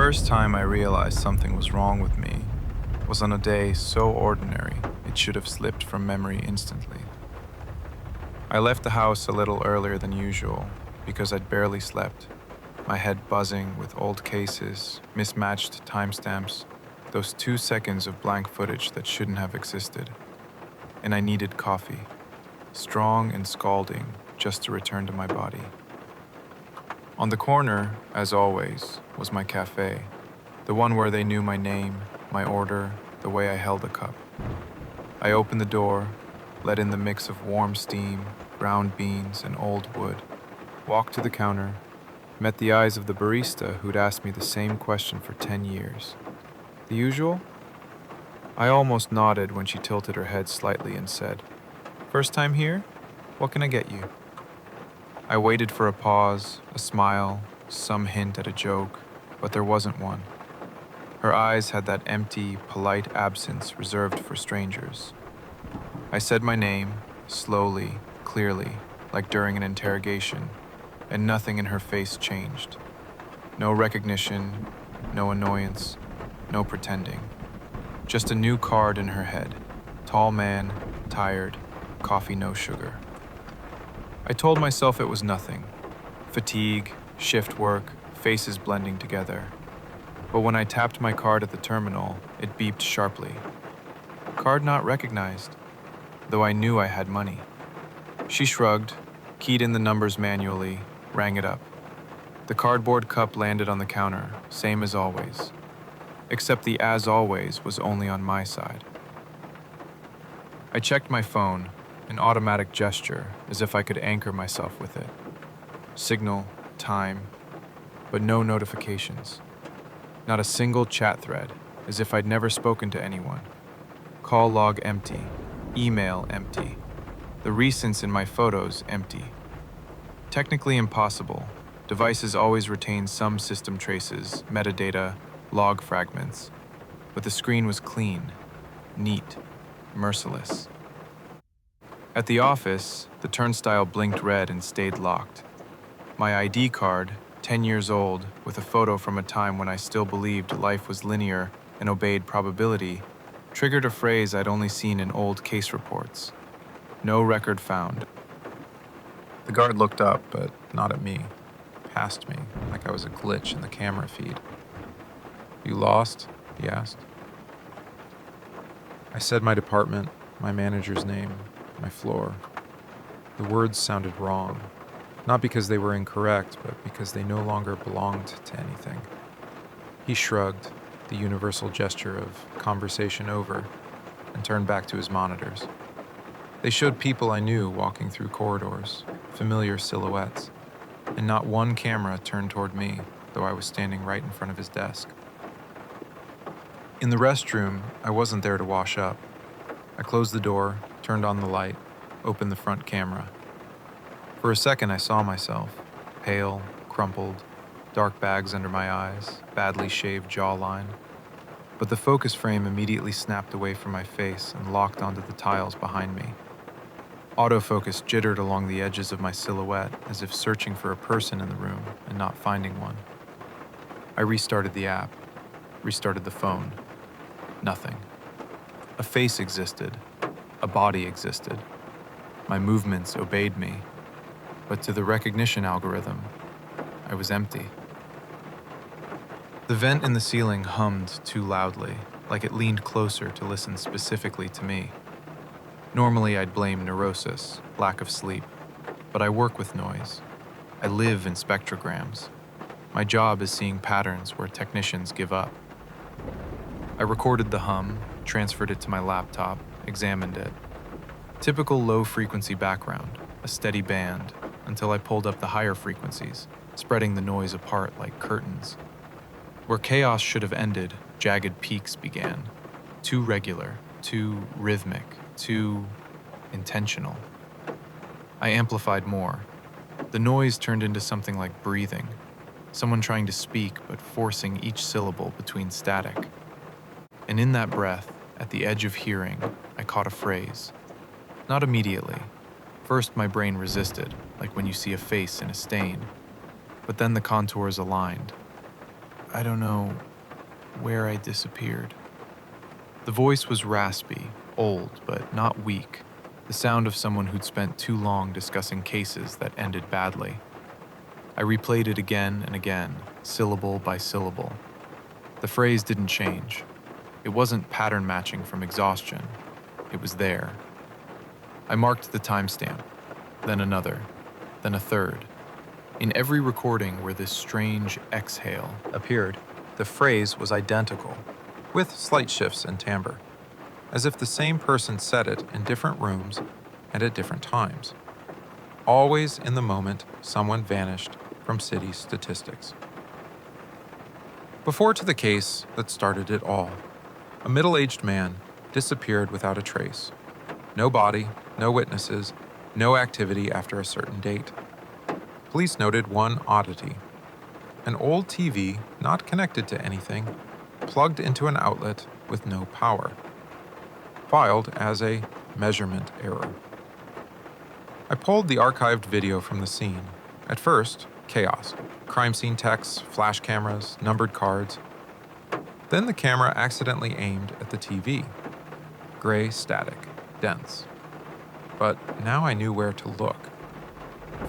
first time I realized something was wrong with me was on a day so ordinary it should have slipped from memory instantly. I left the house a little earlier than usual because I'd barely slept, my head buzzing with old cases, mismatched timestamps, those 2 seconds of blank footage that shouldn't have existed. And I needed coffee, strong and scalding, just to return to my body. On the corner, as always, was my cafe, the one where they knew my name, my order, the way I held a cup. I opened the door, let in the mix of warm steam, ground beans, and old wood, walked to the counter, met the eyes of the barista who'd asked me the same question for 10 years. The usual? I almost nodded when she tilted her head slightly and said, "First time here? What can I get you?" I waited for a pause, a smile, some hint at a joke, but there wasn't one. Her eyes had that empty, polite absence reserved for strangers. I said my name, slowly, clearly, like during an interrogation, and nothing in her face changed. No recognition, no annoyance, no pretending. Just a new card in her head. Tall man, tired, coffee no sugar. I told myself it was nothing. Fatigue, shift work, faces blending together. But when I tapped my card at the terminal, it beeped sharply. Card not recognized, though I knew I had money. She shrugged, keyed in the numbers manually, rang it up. The cardboard cup landed on the counter, same as always. Except the as always was only on my side. I checked my phone, an automatic gesture, as if I could anchor myself with it. Signal, time, but no notifications. Not a single chat thread, as if I'd never spoken to anyone. Call log empty, email empty. The recents in my photos empty. Technically impossible. Devices always retain some system traces, metadata, log fragments. But the screen was clean, neat, merciless. At the office, the turnstile blinked red and stayed locked. My ID card, 10 years old, with a photo from a time when I still believed life was linear and obeyed probability, triggered a phrase I'd only seen in old case reports. No record found. The guard looked up, but not at me. Past me, like I was a glitch in the camera feed. "You lost?" he asked. I said my department, my manager's name, my floor. The words sounded wrong, not because they were incorrect, but because they no longer belonged to anything. He shrugged, the universal gesture of conversation over, and turned back to his monitors. They showed people I knew walking through corridors, familiar silhouettes, and not one camera turned toward me, though I was standing right in front of his desk. In the restroom, I wasn't there to wash up. I closed the door, turned on the light, opened the front camera. For a second, I saw myself, pale, crumpled, dark bags under my eyes, badly shaved jawline. But the focus frame immediately snapped away from my face and locked onto the tiles behind me. Autofocus jittered along the edges of my silhouette as if searching for a person in the room and not finding one. I restarted the app, restarted the phone. Nothing. A face existed. A body existed. My movements obeyed me. But to the recognition algorithm, I was empty. The vent in the ceiling hummed too loudly, like it leaned closer to listen specifically to me. Normally, I'd blame neurosis, lack of sleep, but I work with noise. I live in spectrograms. My job is seeing patterns where technicians give up. I recorded the hum, transferred it to my laptop, examined it. Typical low-frequency background, a steady band, until I pulled up the higher frequencies, spreading the noise apart like curtains. Where chaos should have ended, jagged peaks began. Too regular, too rhythmic, too intentional. I amplified more. The noise turned into something like breathing, someone trying to speak but forcing each syllable between static. And in that breath, at the edge of hearing, I caught a phrase. Not immediately. First, my brain resisted, like when you see a face in a stain. But then the contours aligned. I don't know where I disappeared. The voice was raspy, old, but not weak, the sound of someone who'd spent too long discussing cases that ended badly. I replayed it again and again, syllable by syllable. The phrase didn't change. It wasn't pattern matching from exhaustion. It was there. I marked the timestamp, then another, then a third. In every recording where this strange exhale appeared, the phrase was identical, with slight shifts in timbre, as if the same person said it in different rooms and at different times. Always in the moment someone vanished from city statistics. Before to the case that started it all. A middle-aged man disappeared without a trace. No body, no witnesses, no activity after a certain date. Police noted one oddity. An old TV, not connected to anything, plugged into an outlet with no power. Filed as a measurement error. I pulled the archived video from the scene. At first, chaos. Crime scene texts, flash cameras, numbered cards. Then the camera accidentally aimed at the TV. Gray static, dense. But now I knew where to look.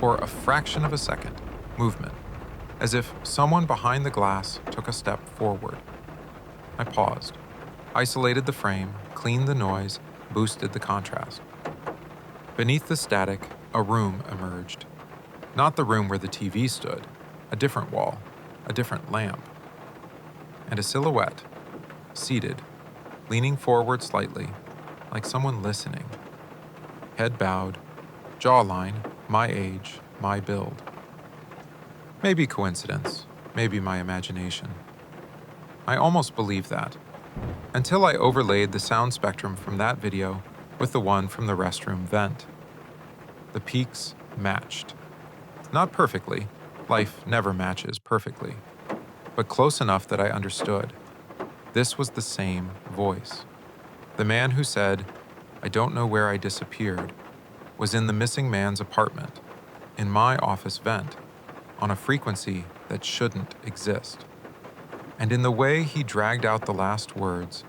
For a fraction of a second, movement, as if someone behind the glass took a step forward. I paused, isolated the frame, cleaned the noise, boosted the contrast. Beneath the static, a room emerged. Not the room where the TV stood, a different wall, a different lamp. And a silhouette, seated, leaning forward slightly, like someone listening. Head bowed, jawline, my age, my build. Maybe coincidence, maybe my imagination. I almost believed that, until I overlaid the sound spectrum from that video with the one from the restroom vent. The peaks matched. Not perfectly, life never matches perfectly, but close enough that I understood. This was the same voice. The man who said, "I don't know where I disappeared," was in the missing man's apartment, in my office vent, on a frequency that shouldn't exist. And in the way he dragged out the last words,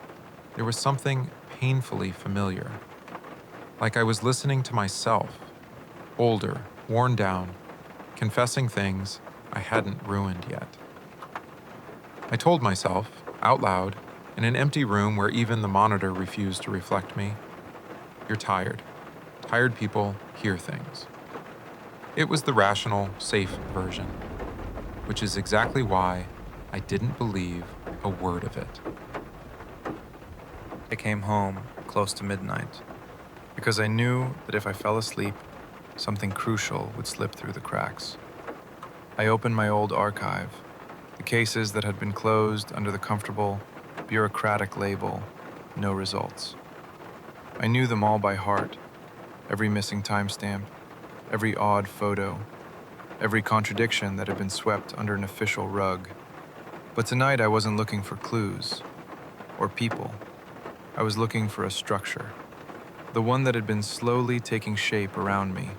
there was something painfully familiar. Like I was listening to myself, older, worn down, confessing things I hadn't ruined yet. I told myself, out loud, in an empty room where even the monitor refused to reflect me, "You're tired. Tired people hear things." It was the rational, safe version, which is exactly why I didn't believe a word of it. I came home close to midnight, because I knew that if I fell asleep, something crucial would slip through the cracks. I opened my old archive, the cases that had been closed under the comfortable, bureaucratic label, "No results." I knew them all by heart, every missing timestamp, every odd photo, every contradiction that had been swept under an official rug. But tonight I wasn't looking for clues or people. I was looking for a structure, the one that had been slowly taking shape around me,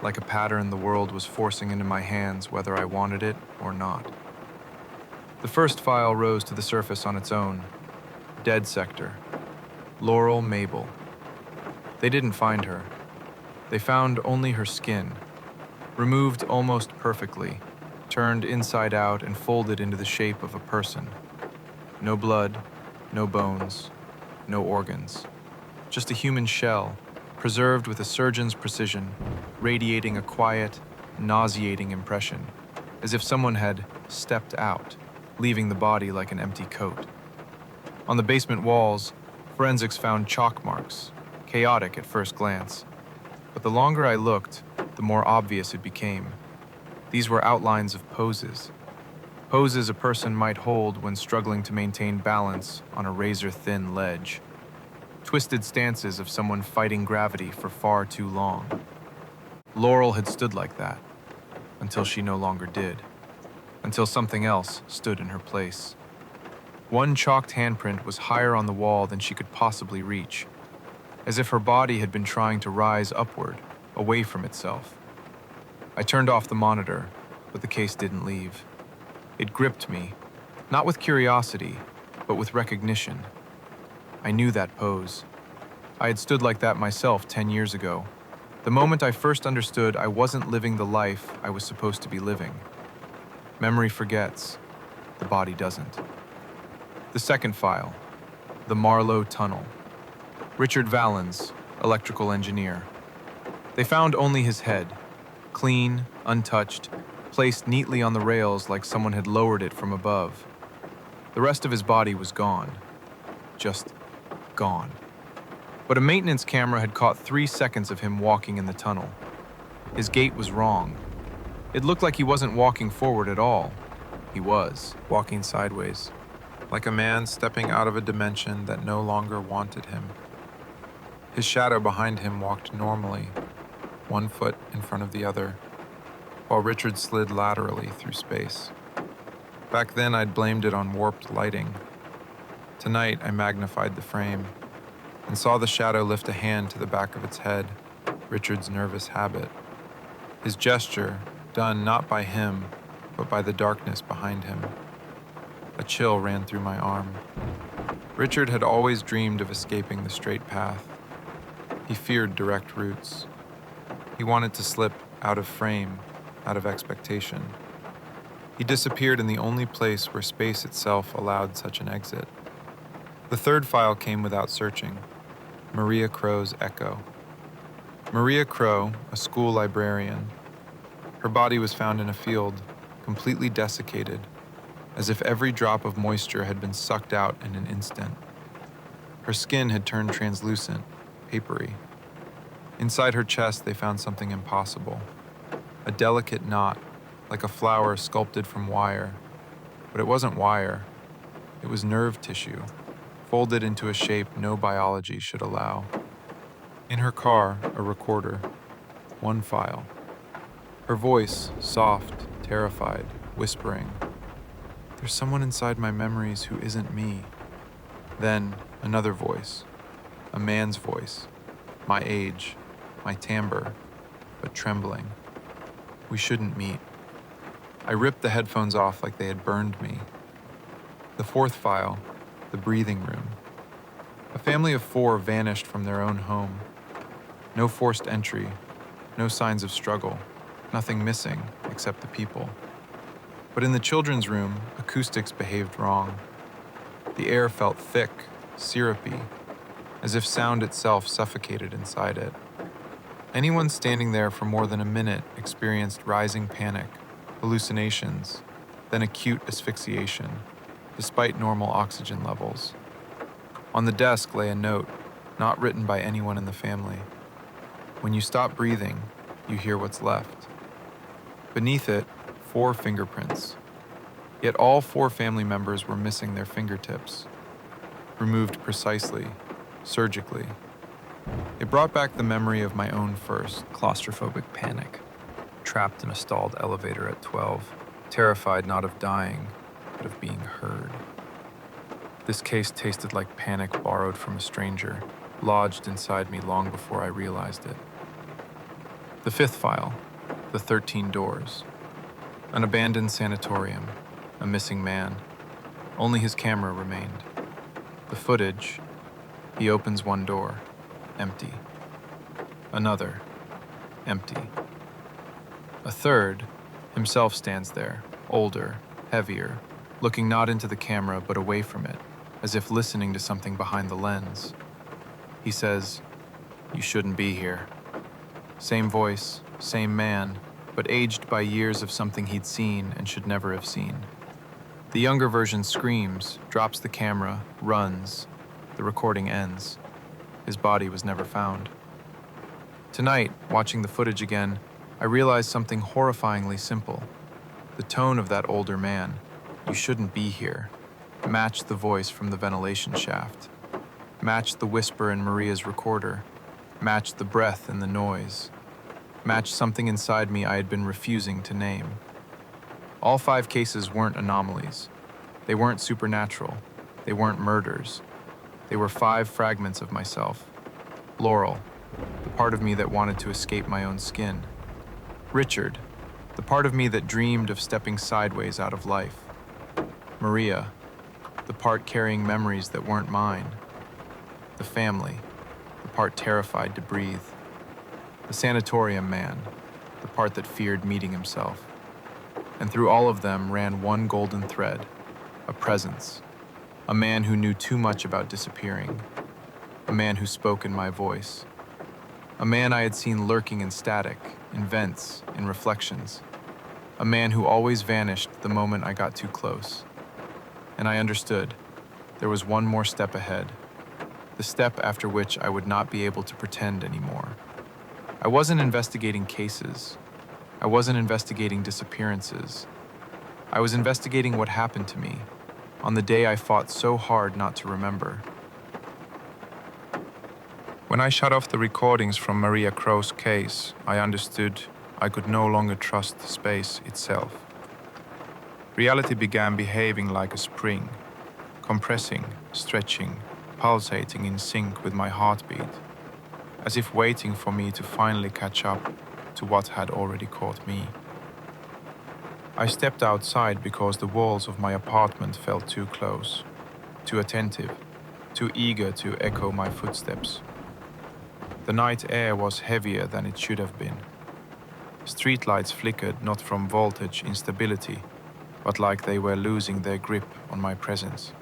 like a pattern the world was forcing into my hands whether I wanted it or not. The first file rose to the surface on its own. Dead sector. Laurel Mabel. They didn't find her. They found only her skin, removed almost perfectly, turned inside out and folded into the shape of a person. No blood, no bones, no organs. Just a human shell, preserved with a surgeon's precision, radiating a quiet, nauseating impression, as if someone had stepped out, leaving the body like an empty coat. On the basement walls, forensics found chalk marks, chaotic at first glance. But the longer I looked, the more obvious it became. These were outlines of poses. Poses a person might hold when struggling to maintain balance on a razor-thin ledge. Twisted stances of someone fighting gravity for far too long. Laurel had stood like that, until she no longer did. Until something else stood in her place. One chalked handprint was higher on the wall than she could possibly reach, as if her body had been trying to rise upward, away from itself. I turned off the monitor, but the case didn't leave. It gripped me, Not with curiosity, but with recognition. I knew that pose. I had stood like that myself 10 years ago. The moment I first understood I wasn't living the life I was supposed to be living. Memory forgets, the body doesn't. The second file, the Marlow Tunnel. Richard Valens, electrical engineer. They found only his head, clean, untouched, placed neatly on the rails like someone had lowered it from above. The rest of his body was gone. Just gone. But a maintenance camera had caught 3 seconds of him walking in the tunnel. His gait was wrong. It looked like he wasn't walking forward at all. He was, walking sideways, like a man stepping out of a dimension that no longer wanted him. His shadow behind him walked normally, one foot in front of the other, while Richard slid laterally through space. Back then, I'd blamed it on warped lighting. Tonight, I magnified the frame and saw the shadow lift a hand to the back of its head, Richard's nervous habit. His gesture, done not by him, but by the darkness behind him. A chill ran through my arm. Richard had always dreamed of escaping the straight path. He feared direct routes. He wanted to slip out of frame, out of expectation. He disappeared in the only place where space itself allowed such an exit. The third file came without searching. Maria Crow's echo. Maria Crow, a school librarian. Her body was found in a field, completely desiccated, as if every drop of moisture had been sucked out in an instant. Her skin had turned translucent, papery. Inside her chest, they found something impossible. A delicate knot, like a flower sculpted from wire. But it wasn't wire. It was nerve tissue, folded into a shape no biology should allow. In her car, a recorder. One file. Her voice, soft, terrified, whispering. There's someone inside my memories who isn't me. Then, another voice. A man's voice. My age. My timbre. But trembling. We shouldn't meet. I ripped the headphones off like they had burned me. The fourth file. The breathing room. A family of 4 vanished from their own home. No forced entry. No signs of struggle. Nothing missing except the people. But in the children's room, acoustics behaved wrong. The air felt thick, syrupy, as if sound itself suffocated inside it. Anyone standing there for more than a minute experienced rising panic, hallucinations, then acute asphyxiation, despite normal oxygen levels. On the desk lay a note, not written by anyone in the family. When you stop breathing, you hear what's left. Beneath it, 4 fingerprints. Yet all 4 family members were missing their fingertips, removed precisely, surgically. It brought back the memory of my own first claustrophobic panic, trapped in a stalled elevator at 12, terrified not of dying, but of being heard. This case tasted like panic borrowed from a stranger, lodged inside me long before I realized it. The fifth file, the 13 doors. An abandoned sanatorium, a missing man. Only his camera remained. The footage, he opens one door, empty. Another, empty. A third, himself stands there, older, heavier, looking not into the camera but away from it, as if listening to something behind the lens. He says, "You shouldn't be here." Same voice, same man, but aged by years of something he'd seen and should never have seen. The younger version screams, drops the camera, runs. The recording ends. His body was never found. Tonight, watching the footage again, I realized something horrifyingly simple. The tone of that older man, "You shouldn't be here," matched the voice from the ventilation shaft, matched the whisper in Maria's recorder, matched the breath in the noise, matched something inside me I had been refusing to name. All 5 cases weren't anomalies. They weren't supernatural. They weren't murders. They were 5 fragments of myself. Laurel, the part of me that wanted to escape my own skin. Richard, the part of me that dreamed of stepping sideways out of life. Maria, the part carrying memories that weren't mine. The family, the part terrified to breathe. The sanatorium man, the part that feared meeting himself. And through all of them ran one golden thread, a presence. A man who knew too much about disappearing. A man who spoke in my voice. A man I had seen lurking in static, in vents, in reflections. A man who always vanished the moment I got too close. And I understood. There was one more step ahead. The step after which I would not be able to pretend anymore. I wasn't investigating cases. I wasn't investigating disappearances. I was investigating what happened to me on the day I fought so hard not to remember. When I shut off the recordings from Maria Crow's case, I understood I could no longer trust space itself. Reality began behaving like a spring, compressing, stretching, pulsating in sync with my heartbeat, as if waiting for me to finally catch up to what had already caught me. I stepped outside because the walls of my apartment felt too close, too attentive, too eager to echo my footsteps. The night air was heavier than it should have been. Streetlights flickered not from voltage instability, but like they were losing their grip on my presence.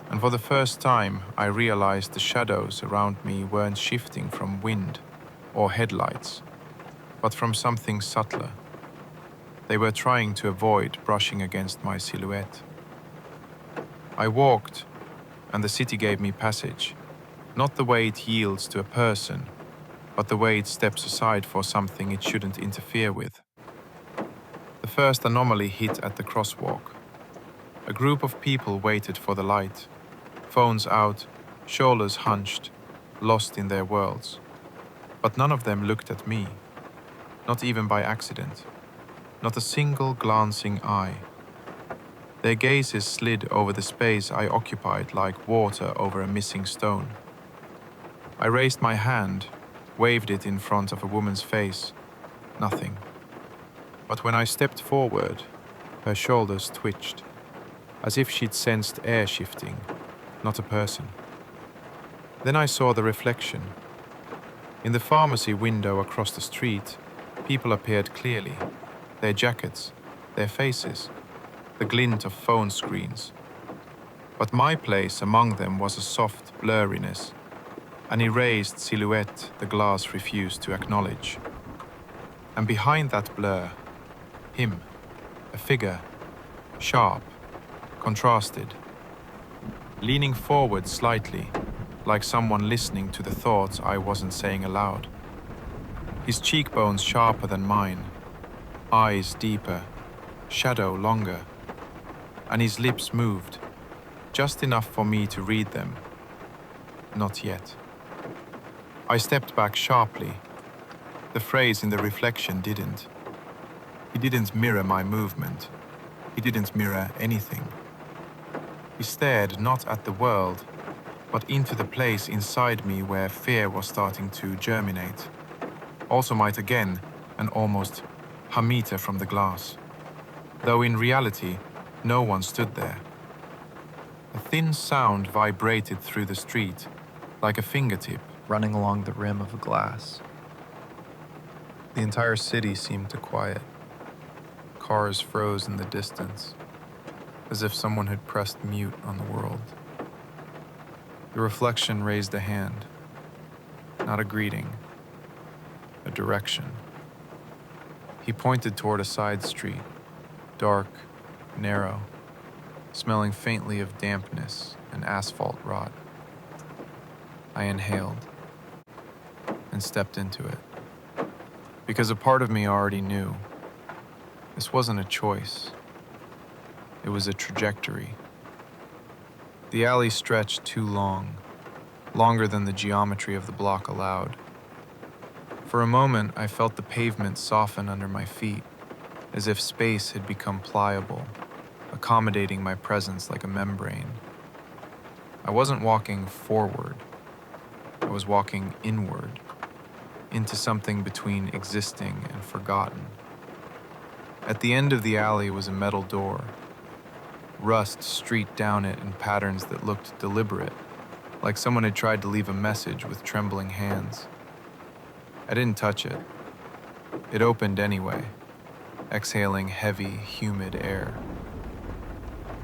And for the first time, I realized the shadows around me weren't shifting from wind or headlights, but from something subtler. They were trying to avoid brushing against my silhouette. I walked, and the city gave me passage, not the way it yields to a person, but the way it steps aside for something it shouldn't interfere with. The first anomaly hit at the crosswalk. A group of people waited for the light, phones out, shoulders hunched, lost in their worlds. But none of them looked at me, not even by accident, not a single glancing eye. Their gazes slid over the space I occupied like water over a missing stone. I raised my hand, waved it in front of a woman's face. Nothing. But when I stepped forward, her shoulders twitched, as if she'd sensed air shifting, not a person. Then I saw the reflection. In the pharmacy window across the street, people appeared clearly. Their jackets, their faces, the glint of phone screens. But my place among them was a soft blurriness, an erased silhouette the glass refused to acknowledge. And behind that blur, him, a figure, sharp, contrasted, leaning forward slightly, like someone listening to the thoughts I wasn't saying aloud. His cheekbones sharper than mine, eyes deeper, shadow longer, and his lips moved, just enough for me to read them. Not yet. I stepped back sharply. The phrase in the reflection didn't. He didn't mirror my movement. He didn't mirror anything. He stared not at the world, but into the place inside me where fear was starting to germinate. Also might again an almost hum-meter from the glass, though in reality no one stood there. A thin sound vibrated through the street, like a fingertip running along the rim of a glass. The entire city seemed to quiet. Cars froze in the distance, as if someone had pressed mute on the world. The reflection raised a hand, not a greeting, a direction. He pointed toward a side street, dark, narrow, smelling faintly of dampness and asphalt rot. I inhaled and stepped into it, because a part of me already knew. This wasn't a choice. It was a trajectory. The alley stretched too long, longer than the geometry of the block allowed. For a moment, I felt the pavement soften under my feet, as if space had become pliable, accommodating my presence like a membrane. I wasn't walking forward. I was walking inward, into something between existing and forgotten. At the end of the alley was a metal door. Rust streaked down it in patterns that looked deliberate, like someone had tried to leave a message with trembling hands. I didn't touch it. It opened anyway, exhaling heavy, humid air.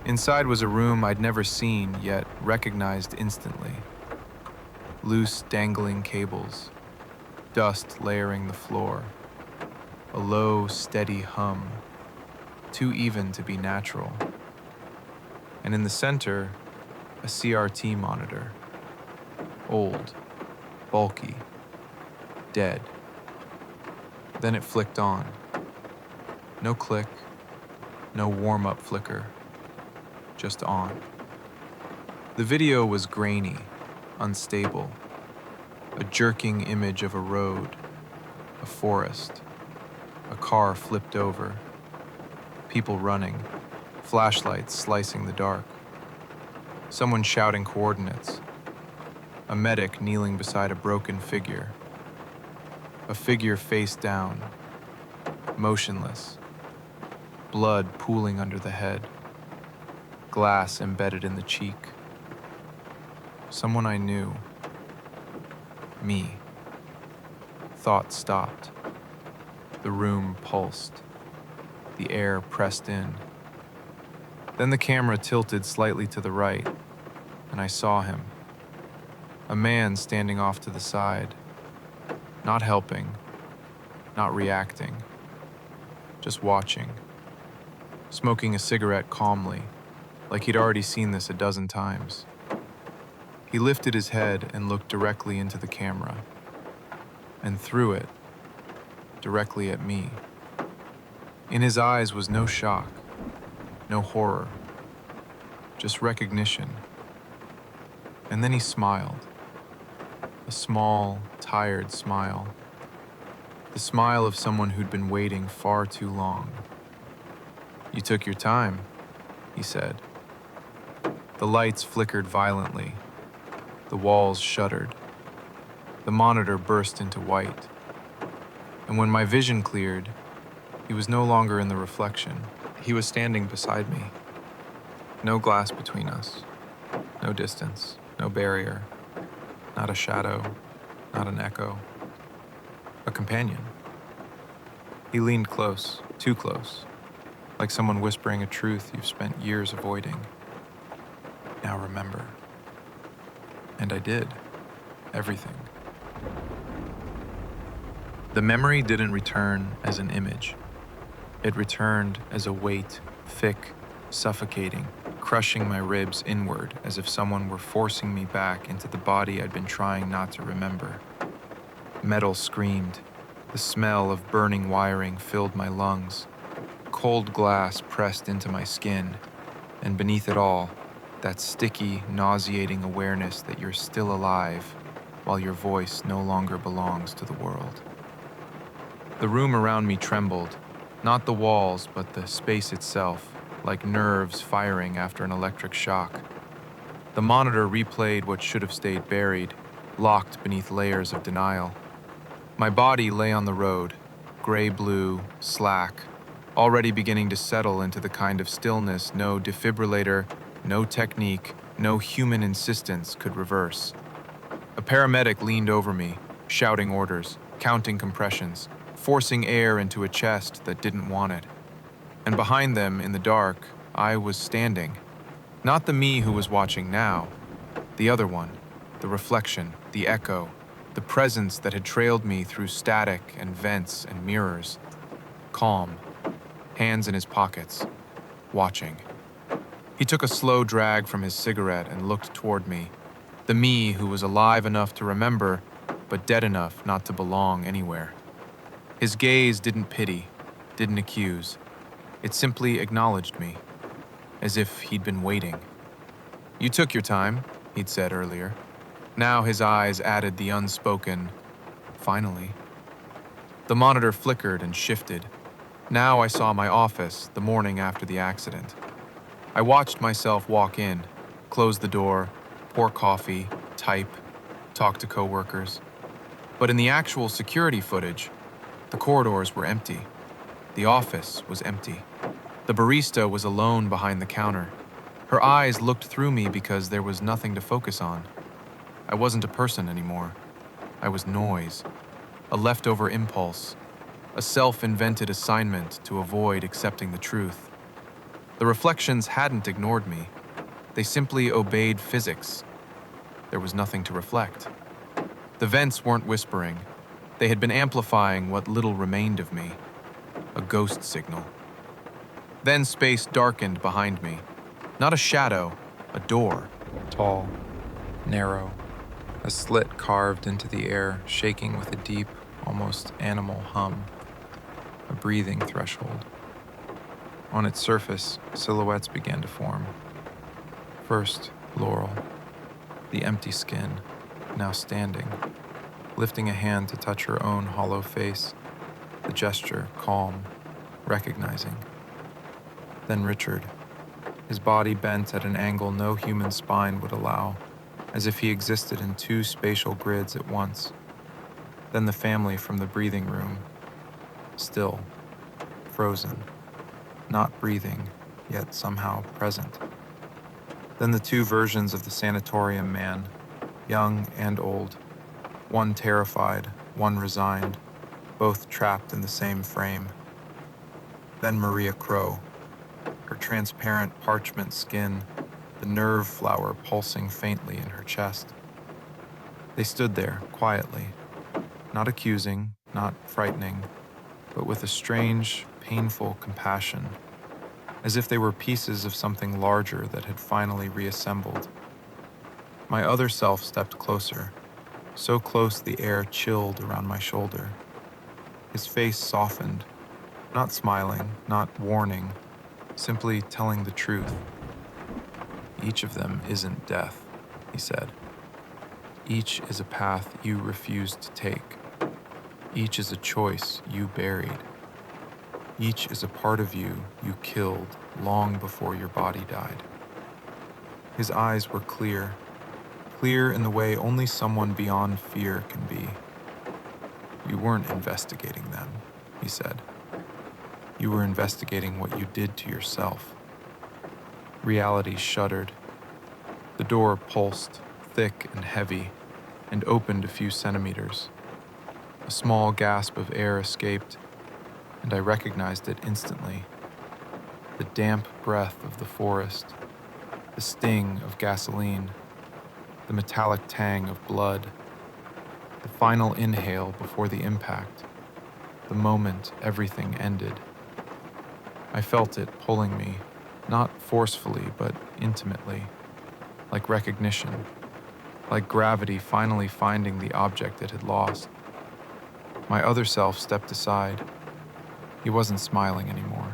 Inside was a room I'd never seen, yet recognized instantly. Loose, dangling cables, dust layering the floor, a low, steady hum, too even to be natural. And in the center, a CRT monitor. Old, bulky, dead. Then it flicked on. No click, no warm-up flicker, just on. The video was grainy, unstable, a jerking image of a road, a forest, a car flipped over, people running, flashlights slicing the dark, someone shouting coordinates, a medic kneeling beside a broken figure, a figure face down, motionless, blood pooling under the head, glass embedded in the cheek. Someone I knew. Me. Thought stopped. The room pulsed. The air pressed in. Then the camera tilted slightly to the right, and I saw him. A man standing off to the side, not helping, not reacting, just watching, smoking a cigarette calmly, like he'd already seen this a dozen times. He lifted his head and looked directly into the camera, and through it, directly at me. In his eyes was no shock, no horror, just recognition. And then he smiled, a small, tired smile, the smile of someone who'd been waiting far too long. "You took your time," he said. The lights flickered violently. The walls shuddered. The monitor burst into white. And when my vision cleared, he was no longer in the reflection. He was standing beside me. No glass between us. No distance. No barrier. Not a shadow. Not an echo. A companion. He leaned close, too close, like someone whispering a truth you've spent years avoiding. "Now remember." And I did. Everything. The memory didn't return as an image. It returned as a weight, thick, suffocating, crushing my ribs inward as if someone were forcing me back into the body I'd been trying not to remember. Metal screamed. The smell of burning wiring filled my lungs. Cold glass pressed into my skin, and beneath it all, that sticky, nauseating awareness that you're still alive while your voice no longer belongs to the world. The room around me trembled, not the walls, but the space itself, like nerves firing after an electric shock. The monitor replayed what should have stayed buried, locked beneath layers of denial. My body lay on the road, gray-blue, slack, already beginning to settle into the kind of stillness no defibrillator, no technique, no human insistence could reverse. A paramedic leaned over me, shouting orders, counting compressions, forcing air into a chest that didn't want it. And behind them, in the dark, I was standing. Not the me who was watching now, the other one, the reflection, the echo, the presence that had trailed me through static and vents and mirrors. Calm, hands in his pockets, watching. He took a slow drag from his cigarette and looked toward me, the me who was alive enough to remember, but dead enough not to belong anywhere. His gaze didn't pity, didn't accuse. It simply acknowledged me, as if he'd been waiting. "You took your time," he'd said earlier. Now his eyes added the unspoken, "Finally." The monitor flickered and shifted. Now I saw my office the morning after the accident. I watched myself walk in, close the door, pour coffee, type, talk to coworkers. But in the actual security footage, the corridors were empty. The office was empty. The barista was alone behind the counter, Her eyes looked through me because there was nothing to focus on. I wasn't a person anymore. I was noise, a leftover impulse, a self-invented assignment to avoid accepting the truth. The reflections hadn't ignored me. They simply obeyed physics. There was nothing to reflect. The vents weren't whispering. They had been amplifying what little remained of me, a ghost signal. Then space darkened behind me. Not a shadow, a door. Tall, narrow, a slit carved into the air, shaking with a deep, almost animal hum, a breathing threshold. On its surface, silhouettes began to form. First, Laurel, the empty skin, now standing, lifting a hand to touch her own hollow face, the gesture calm, recognizing. Then Richard, his body bent at an angle no human spine would allow, as if he existed in two spatial grids at once. Then the family from the breathing room, still, frozen, not breathing, yet somehow present. Then the two versions of the sanatorium man, young and old, one terrified, one resigned, both trapped in the same frame. Then Maria Crow, her transparent parchment skin, the nerve flower pulsing faintly in her chest. They stood there, quietly, not accusing, not frightening, but with a strange, painful compassion, as if they were pieces of something larger that had finally reassembled. My other self stepped closer, so close the air chilled around my shoulder. His face softened, not smiling, not warning, simply telling the truth. Each of them isn't death, he said. Each is a path you refused to take. Each is a choice you buried. Each is a part of you you killed long before your body died. His eyes were clear, clear in the way only someone beyond fear can be. You weren't investigating them, he said. You were investigating what you did to yourself. Reality shuddered. The door pulsed, thick and heavy, and opened a few centimeters. A small gasp of air escaped, and I recognized it instantly. The damp breath of the forest, the sting of gasoline, the metallic tang of blood, the final inhale before the impact, the moment everything ended. I felt it pulling me, not forcefully but intimately, like recognition, like gravity finally finding the object it had lost. My other self stepped aside. He wasn't smiling anymore.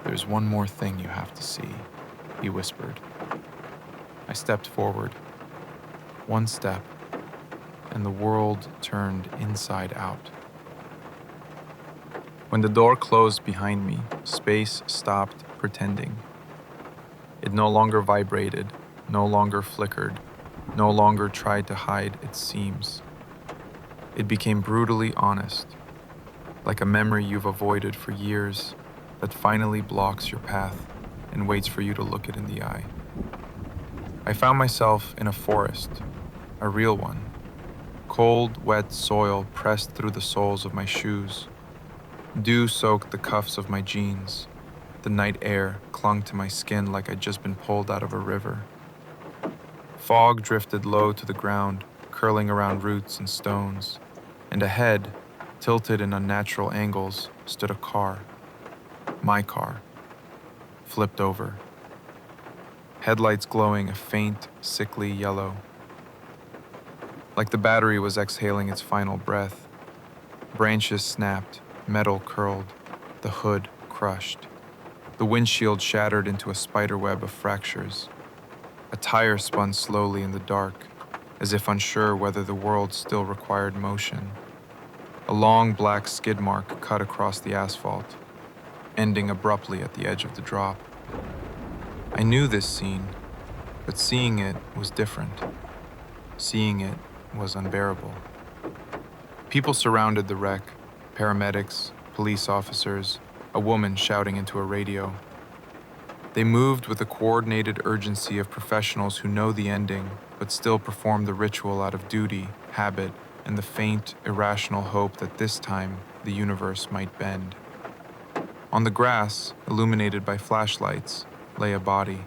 "There's one more thing you have to see," he whispered. I stepped forward. One step, and the world turned inside out. When the door closed behind me, space stopped pretending. It no longer vibrated, no longer flickered, no longer tried to hide its seams. It became brutally honest, like a memory you've avoided for years that finally blocks your path and waits for you to look it in the eye. I found myself in a forest, a real one. Cold, wet soil pressed through the soles of my shoes. Dew soaked the cuffs of my jeans. The night air clung to my skin like I'd just been pulled out of a river. Fog drifted low to the ground, curling around roots and stones. And ahead, tilted in unnatural angles, stood a car. My car. Flipped over. Headlights glowing a faint, sickly yellow. Like the battery was exhaling its final breath. Branches snapped, metal curled, the hood crushed. The windshield shattered into a spiderweb of fractures. A tire spun slowly in the dark, as if unsure whether the world still required motion. A long black skid mark cut across the asphalt, ending abruptly at the edge of the drop. I knew this scene, but seeing it was different. Seeing it was unbearable. People surrounded the wreck, paramedics, police officers, a woman shouting into a radio. They moved with the coordinated urgency of professionals who know the ending, but still perform the ritual out of duty, habit, and the faint, irrational hope that this time the universe might bend. On the grass, illuminated by flashlights, lay a body.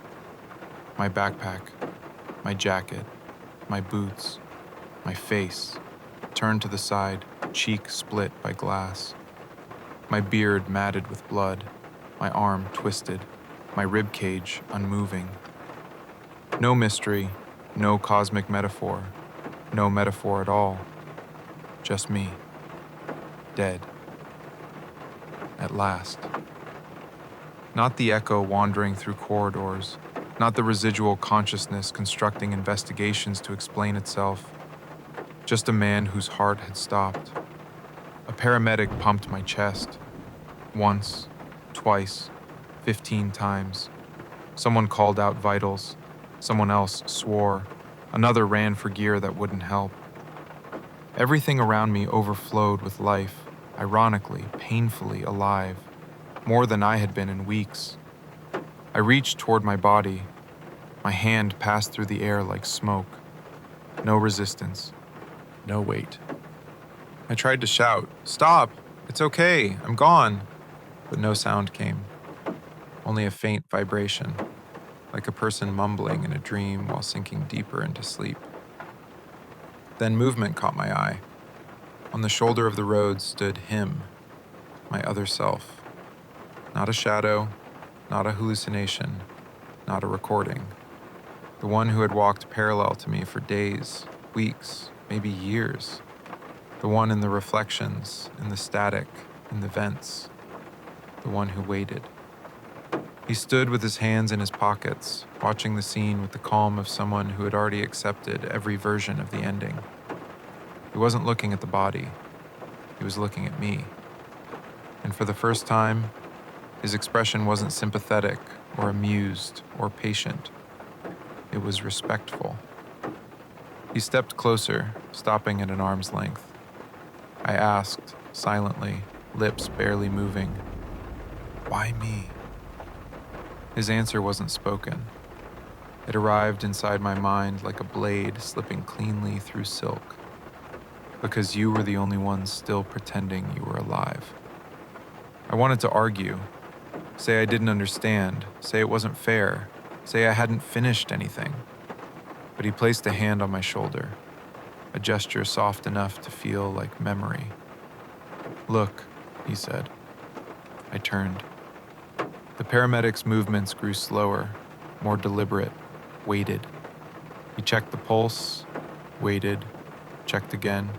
My backpack, my jacket, my boots, my face, turned to the side, cheek split by glass. My beard matted with blood, my arm twisted, my rib cage unmoving. No mystery, no cosmic metaphor, no metaphor at all. Just me, dead. At last. Not the echo wandering through corridors, not the residual consciousness constructing investigations to explain itself. Just a man whose heart had stopped. A paramedic pumped my chest. Once, twice, 15 times. Someone called out vitals. Someone else swore. Another ran for gear that wouldn't help. Everything around me overflowed with life, ironically, painfully alive, more than I had been in weeks. I reached toward my body. My hand passed through the air like smoke. No resistance. No weight. I tried to shout, "Stop! It's okay, I'm gone!" But no sound came. Only a faint vibration, like a person mumbling in a dream while sinking deeper into sleep. Then movement caught my eye. On the shoulder of the road stood him, my other self. Not a shadow, not a hallucination, not a recording. The one who had walked parallel to me for days, weeks, maybe years. The one in the reflections, in the static, in the vents. The one who waited. He stood with his hands in his pockets, watching the scene with the calm of someone who had already accepted every version of the ending. He wasn't looking at the body. He was looking at me. And for the first time, his expression wasn't sympathetic or amused or patient. It was respectful. He stepped closer, stopping at an arm's length. I asked, silently, lips barely moving, "Why me?" His answer wasn't spoken. It arrived inside my mind like a blade slipping cleanly through silk. Because you were the only one still pretending you were alive. I wanted to argue, say I didn't understand, say it wasn't fair, say I hadn't finished anything. But he placed a hand on my shoulder, a gesture soft enough to feel like memory. "Look," he said. I turned. The paramedic's movements grew slower, more deliberate, waited. He checked the pulse, waited, checked again.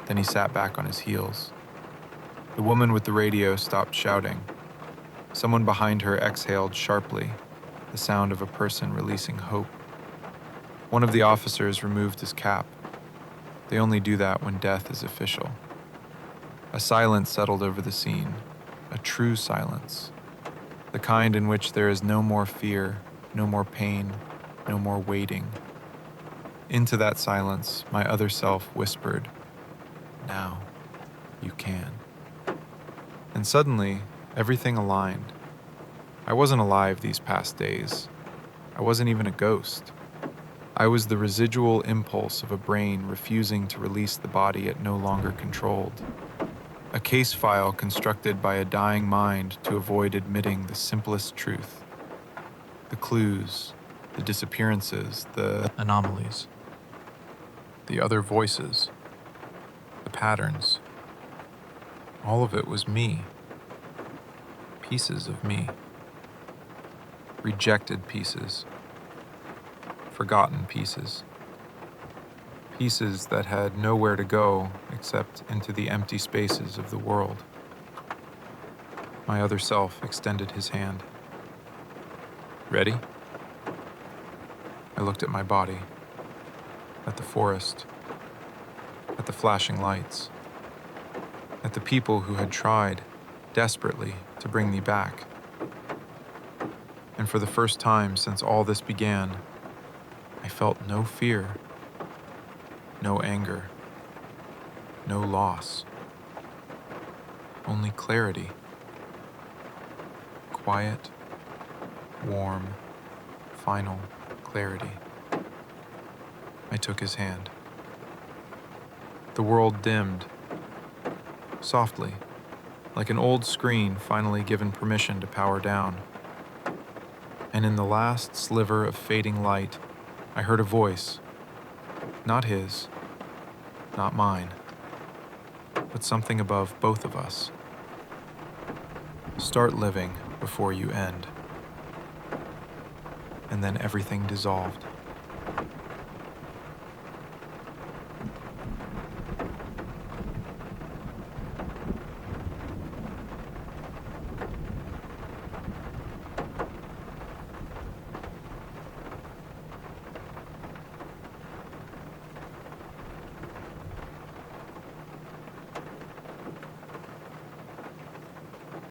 Then he sat back on his heels. The woman with the radio stopped shouting. Someone behind her exhaled sharply, the sound of a person releasing hope. One of the officers removed his cap. They only do that when death is official. A silence settled over the scene, a true silence. The kind in which there is no more fear, no more pain, no more waiting. Into that silence, my other self whispered, "Now, you can." And suddenly, everything aligned. I wasn't alive these past days. I wasn't even a ghost. I was the residual impulse of a brain refusing to release the body it no longer controlled. A case file constructed by a dying mind to avoid admitting the simplest truth. The clues, the disappearances, the anomalies, the other voices, the patterns. All of it was me. Pieces of me. Rejected pieces. Forgotten pieces. Pieces that had nowhere to go except into the empty spaces of the world. My other self extended his hand. "Ready?" I looked at my body, at the forest, at the flashing lights, at the people who had tried, desperately, to bring me back. And for the first time since all this began, I felt no fear, no anger, no loss. Only clarity. Quiet, warm, final clarity. I took his hand. The world dimmed, softly, like an old screen finally given permission to power down. And in the last sliver of fading light, I heard a voice, not his, not mine, but something above both of us. Start living before you end. And then everything dissolved.